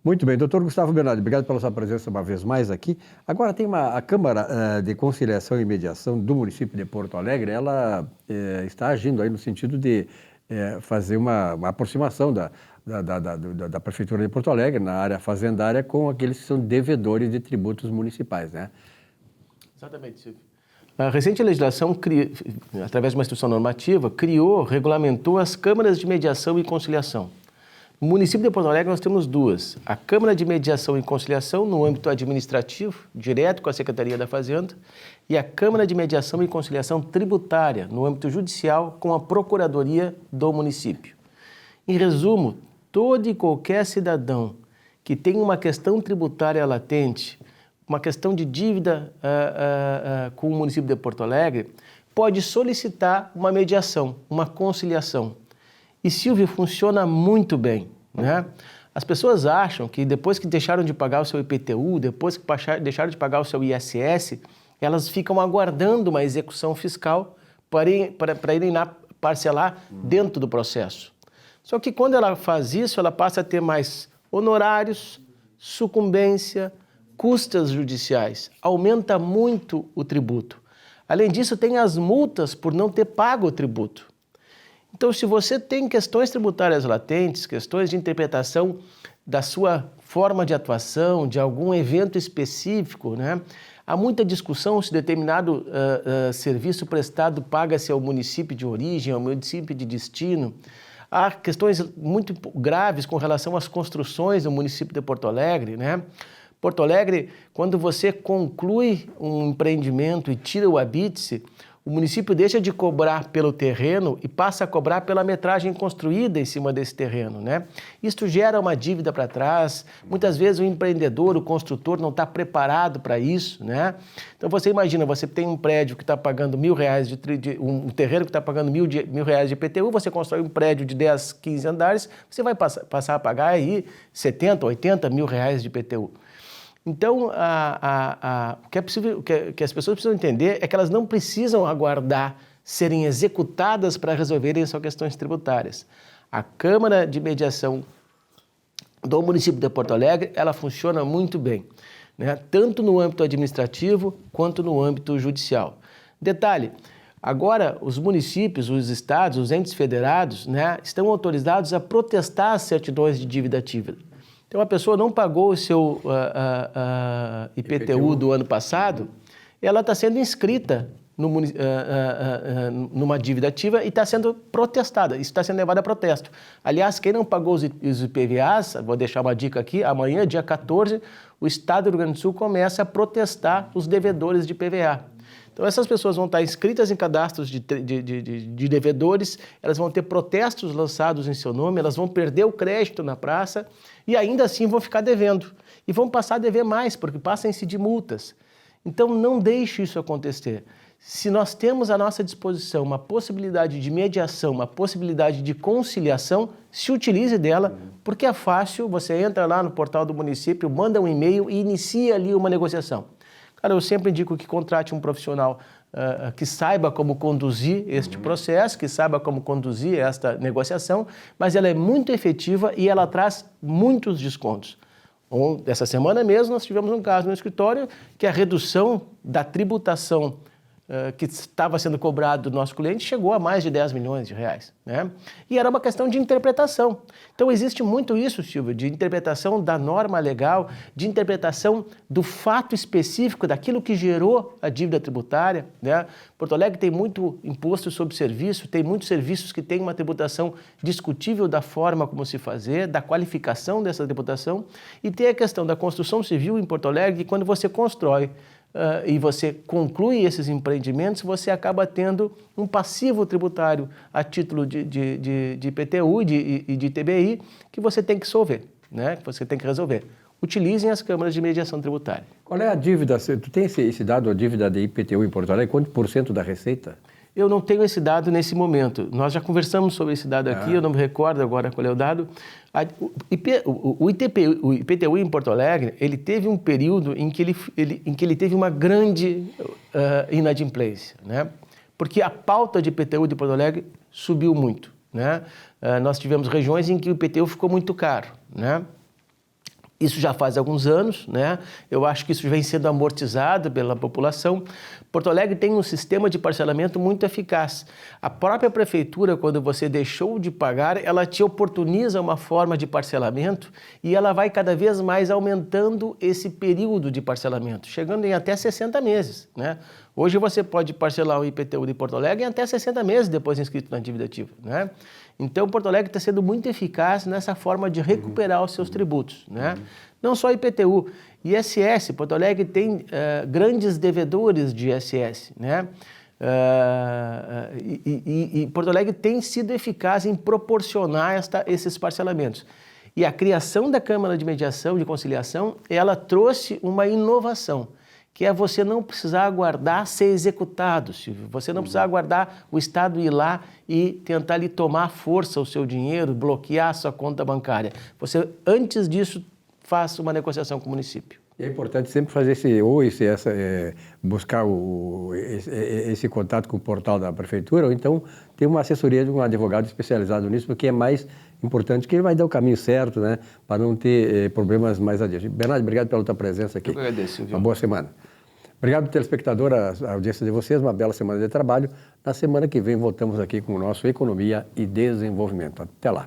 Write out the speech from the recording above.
Muito bem, doutor Gustavo Bernardi, obrigado pela sua presença uma vez mais aqui. Agora tem a Câmara de Conciliação e Mediação do município de Porto Alegre, ela está agindo aí no sentido de fazer uma aproximação da Prefeitura de Porto Alegre, na área fazendária, com aqueles que são devedores de tributos municipais, né? Exatamente, Silvio. A recente legislação, através de uma instrução normativa, regulamentou as câmaras de mediação e conciliação. No município de Porto Alegre nós temos duas. A Câmara de Mediação e Conciliação no âmbito administrativo, direto com a Secretaria da Fazenda, e a Câmara de Mediação e Conciliação tributária, no âmbito judicial, com a Procuradoria do município. Em resumo, todo e qualquer cidadão que tem uma questão tributária latente, uma questão de dívida com o município de Porto Alegre, pode solicitar uma mediação, uma conciliação. E, Silvio, funciona muito bem, né? As pessoas acham que depois que deixaram de pagar o seu IPTU, depois que deixaram de pagar o seu ISS, elas ficam aguardando uma execução fiscal para irem lá parcelar dentro do processo. Só que quando ela faz isso, ela passa a ter mais honorários, sucumbência, custas judiciais, aumenta muito o tributo. Além disso, tem as multas por não ter pago o tributo. Então, se você tem questões tributárias latentes, questões de interpretação da sua forma de atuação, de algum evento específico, né? Há muita discussão se determinado serviço prestado paga-se ao município de origem, ao município de destino. Há questões muito graves com relação às construções do município de Porto Alegre, né? Porto Alegre, quando você conclui um empreendimento e tira o habite-se, o município deixa de cobrar pelo terreno e passa a cobrar pela metragem construída em cima desse terreno, né? Isto gera uma dívida para trás. Muitas vezes o empreendedor, o construtor não está preparado para isso, né? Então você imagina, você tem um prédio que está pagando R$ 1.000, um terreno que está pagando R$ 1.000 de IPTU, você constrói um prédio de 10, 15 andares, você vai passar a pagar aí 70, 80 mil reais de IPTU. Então, o que as pessoas precisam entender é que elas não precisam aguardar serem executadas para resolverem suas questões tributárias. A Câmara de Mediação do município de Porto Alegre, ela funciona muito bem, né? Tanto no âmbito administrativo quanto no âmbito judicial. Detalhe, agora os municípios, os estados, os entes federados, né, estão autorizados a protestar as certidões de dívida ativa. Então, a pessoa não pagou o seu IPTU do ano passado, ela está sendo inscrita numa dívida ativa e está sendo protestada, isso está sendo levado a protesto. Aliás, quem não pagou os IPVAs, vou deixar uma dica aqui, amanhã, dia 14, o Estado do Rio Grande do Sul começa a protestar os devedores de IPVA. Então, essas pessoas vão estar inscritas em cadastros de devedores, elas vão ter protestos lançados em seu nome, elas vão perder o crédito na praça e ainda assim vão ficar devendo. E vão passar a dever mais, porque passa a incidir multas. Então, não deixe isso acontecer. Se nós temos à nossa disposição uma possibilidade de mediação, uma possibilidade de conciliação, se utilize dela, porque é fácil, você entra lá no portal do município, manda um e-mail e inicia ali uma negociação. Cara, eu sempre indico que contrate um profissional que saiba como conduzir este processo, que saiba como conduzir esta negociação, mas ela é muito efetiva e ela traz muitos descontos. Essa semana mesmo nós tivemos um caso no escritório que a redução da tributação que estava sendo cobrado do nosso cliente chegou a mais de 10 milhões de reais, né? E era uma questão de interpretação. Então existe muito isso, Silvio, de interpretação da norma legal, de interpretação do fato específico daquilo que gerou a dívida tributária, né? Porto Alegre tem muito imposto sobre serviço, tem muitos serviços que têm uma tributação discutível da forma como se fazer, da qualificação dessa tributação, e tem a questão da construção civil em Porto Alegre, que quando você constrói e você conclui esses empreendimentos, você acaba tendo um passivo tributário a título de IPTU e de ITBI que você tem que solver, né? Que você tem que resolver. Utilizem as câmaras de mediação tributária. Qual é a dívida? Tu tem esse dado, a dívida de IPTU em Porto Alegre? Quanto por cento da receita? Eu não tenho esse dado nesse momento. Nós já conversamos sobre esse dado aqui, eu não me recordo agora qual é o dado. O IPTU em Porto Alegre, ele teve um período em que ele teve uma grande inadimplência, né? Porque a pauta de IPTU de Porto Alegre subiu muito, né? Nós tivemos regiões em que o IPTU ficou muito caro, né? Isso já faz alguns anos, né? Eu acho que isso vem sendo amortizado pela população. Porto Alegre tem um sistema de parcelamento muito eficaz. A própria prefeitura, quando você deixou de pagar, ela te oportuniza uma forma de parcelamento e ela vai cada vez mais aumentando esse período de parcelamento, chegando em até 60 meses, né? Hoje você pode parcelar o IPTU de Porto Alegre em até 60 meses depois de inscrito na dívida ativa, né? Então, Porto Alegre está sendo muito eficaz nessa forma de recuperar os seus tributos, né? Não só IPTU, ISS. Porto Alegre tem grandes devedores de ISS, né? E Porto Alegre tem sido eficaz em proporcionar esses parcelamentos. E a criação da Câmara de Mediação e de Conciliação, ela trouxe uma inovação, que é você não precisar aguardar ser executado, Silvio. Você não precisar aguardar o Estado ir lá e tentar lhe tomar à força o seu dinheiro, bloquear a sua conta bancária. Você, antes disso, faz uma negociação com o município. É importante sempre fazer buscar esse contato com o portal da prefeitura, ou então ter uma assessoria de um advogado especializado nisso, porque é mais importante, que ele vai dar o caminho certo, né, para não ter problemas mais adiante. Bernardo, obrigado pela tua presença aqui. Eu agradeço, Silvio. Uma boa semana. Obrigado, telespectador, a audiência de vocês, uma bela semana de trabalho. Na semana que vem voltamos aqui com o nosso Economia e Desenvolvimento. Até lá.